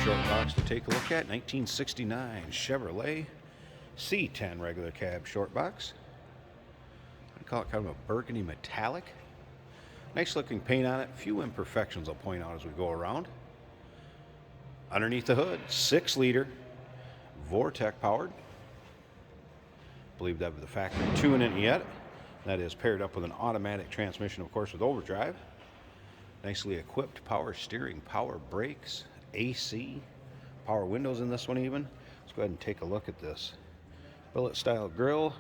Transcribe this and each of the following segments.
Shortbox to take a look at. 1969 Chevrolet C10 regular cab Shortbox. I call it kind of a burgundy metallic. Nice looking paint on it. Few imperfections I'll point out as we go around. Underneath the hood, 6-liter, Vortec powered. I believe that with the factory tune in it yet. That is paired up with an automatic transmission, of course, with overdrive. Nicely equipped power steering, power brakes, AC, power windows in this one even. Let's go ahead and take a look at this. Billet style grille,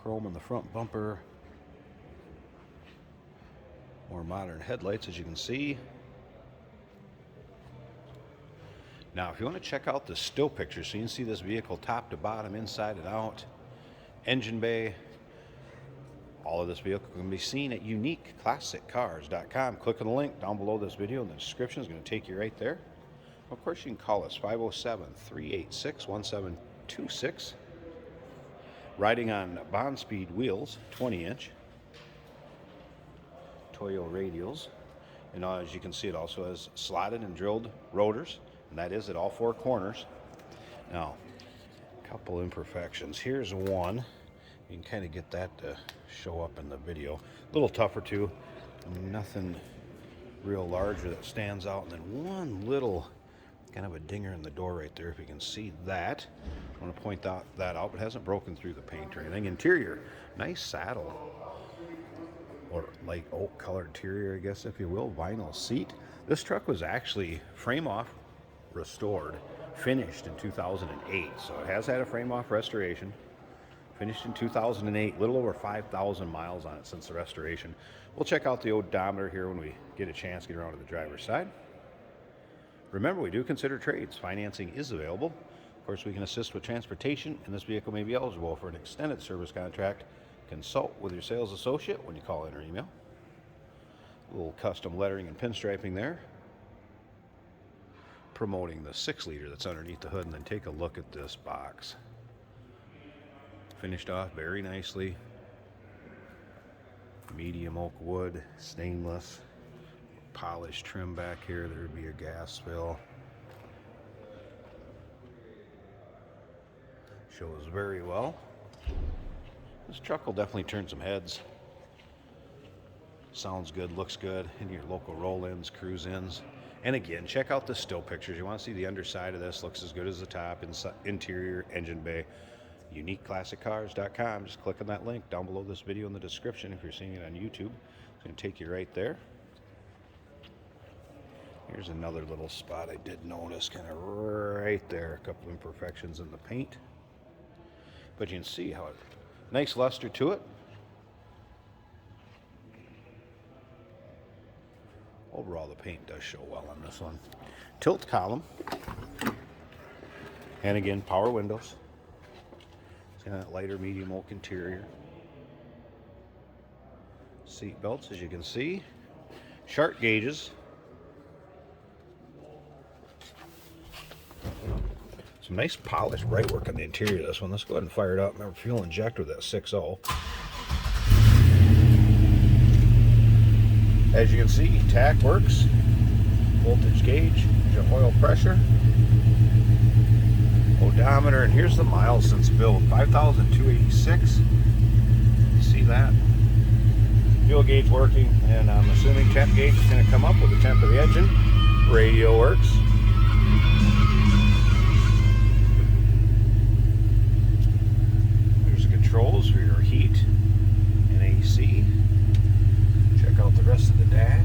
chrome in the front bumper, more modern headlights as you can see. Now if you want to check out the still pictures so you can see this vehicle top to bottom, inside and out, engine bay, all of this vehicle can be seen at uniqueclassiccars.com. Click on the link down below this video in the description. It's going to take you right there. Of course, you can call us 507-386-1726. Riding on Bond Speed wheels, 20-inch. Toyo radials. And as you can see, it also has slotted and drilled rotors. And that is at all 4 corners. Now, a couple imperfections. Here's one. You can kind of get that to show up in the video. A little tougher too. Nothing real larger that stands out. And then one little kind of a dinger in the door right there, if you can see that. I want to point that out, but it hasn't broken through the paint or anything. Interior, nice saddle. Or light oak colored interior, I guess, if you will. Vinyl seat. This truck was actually frame off, restored, finished in 2008. So it has had a frame off restoration. Finished in 2008, little over 5,000 miles on it since the restoration. We'll check out the odometer here when we get a chance to get around to the driver's side. Remember, we do consider trades. Financing is available. Of course, we can assist with transportation, and this vehicle may be eligible for an extended service contract. Consult with your sales associate when you call in or email. A little custom lettering and pinstriping there, promoting the 6-liter that's underneath the hood. And then take a look at this box. Finished off very nicely. Medium oak wood, stainless, polished trim back here. There would be a gas spill. Shows very well. This truck will definitely turn some heads. Sounds good, looks good. In your local roll-ins, cruise-ins. And again, check out the still pictures. You want to see the underside of this. Looks as good as the top. Interior, engine bay. uniqueclassiccars.com. Just click on that link down below this video in the description. If you're seeing it on YouTube, it's going to take you right there. Here's another little spot I did notice, kind of right there. A couple imperfections in the paint, but you can see how it, nice luster to it. Overall, the paint does show well on this one. Tilt column, and again, power windows. That lighter medium oak interior. Seat belts, as you can see. Sharp gauges. Some nice polished bright work on the interior of this one. Let's go ahead and fire it up. Remember, fuel injector with that 6.0. As you can see, tach works. Voltage gauge, your oil pressure. Odometer, and here's the miles since build, 5,286. You see that? Fuel gauge working, and I'm assuming temp gauge is going to come up with the temp of the engine. Radio works. There's the controls for your heat and AC. Check out the rest of the dash.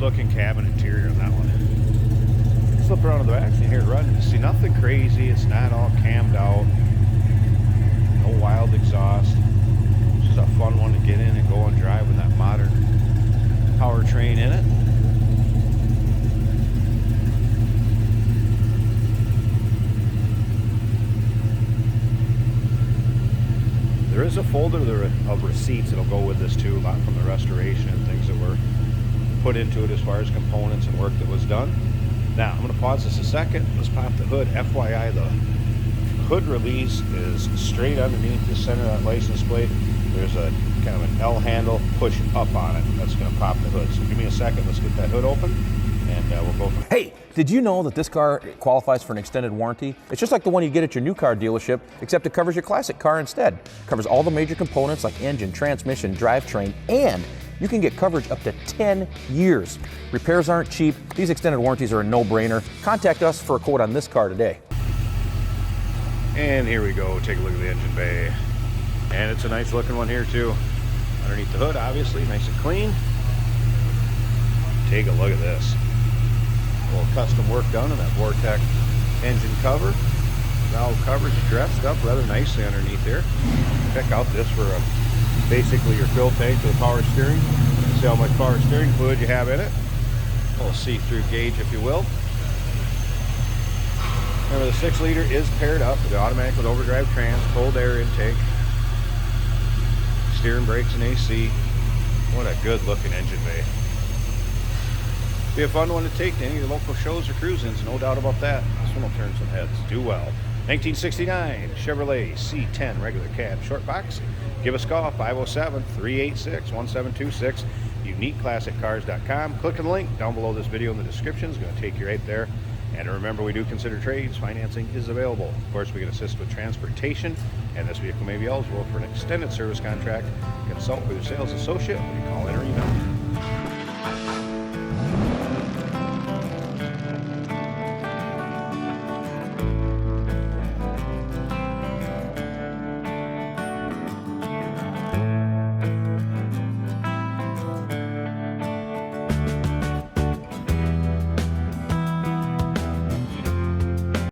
Looking cabin interior on that one. Slip around to the back, so you hear it running. See, nothing crazy. It's not all cammed out. No wild exhaust. It's just a fun one to get in and go and drive with that modern powertrain in it. There is a folder of receipts that'll go with this too, a lot from the restoration and things that were put into it as far as components and work that was done. Now, I'm going to pause this a second. Let's pop the hood. FYI, the hood release is straight underneath the center of that license plate. There's a kind of an L handle, push up on it. That's going to pop the hood. So give me a second. Let's get that hood open, and we'll go from there. Hey, did you know that this car qualifies for an extended warranty? It's just like the one you get at your new car dealership, except it covers your classic car instead. It covers all the major components like engine, transmission, drivetrain, and you can get coverage up to 10 years. Repairs aren't cheap. These extended warranties are a no-brainer. Contact us for a quote on this car today. And here we go. Take a look at the engine bay. And it's a nice looking one here too. Underneath the hood, obviously, nice and clean. Take a look at this. A little custom work done on that Vortec engine cover. Valve covers dressed up rather nicely underneath there. Check out this for basically your fill tank for the power steering. See how much power steering fluid you have in it. A little see-through gauge, if you will. Remember, the 6-liter is paired up with the automatic with overdrive trans, cold air intake, steering, brakes, and AC. What a good looking engine bay. Be a fun one to take to any of your local shows or cruise-ins, no doubt about that. This one will turn some heads. Do well. 1969 Chevrolet C10 regular cab short box. Give us a call, 507-386-1726. UniqueClassicCars.com. Click on the link down below this video in the description. It's going to take you right there. And remember, we do consider trades. Financing is available. Of course, we can assist with transportation, and this vehicle may be eligible for an extended service contract. Consult with your sales associate when you call in or email.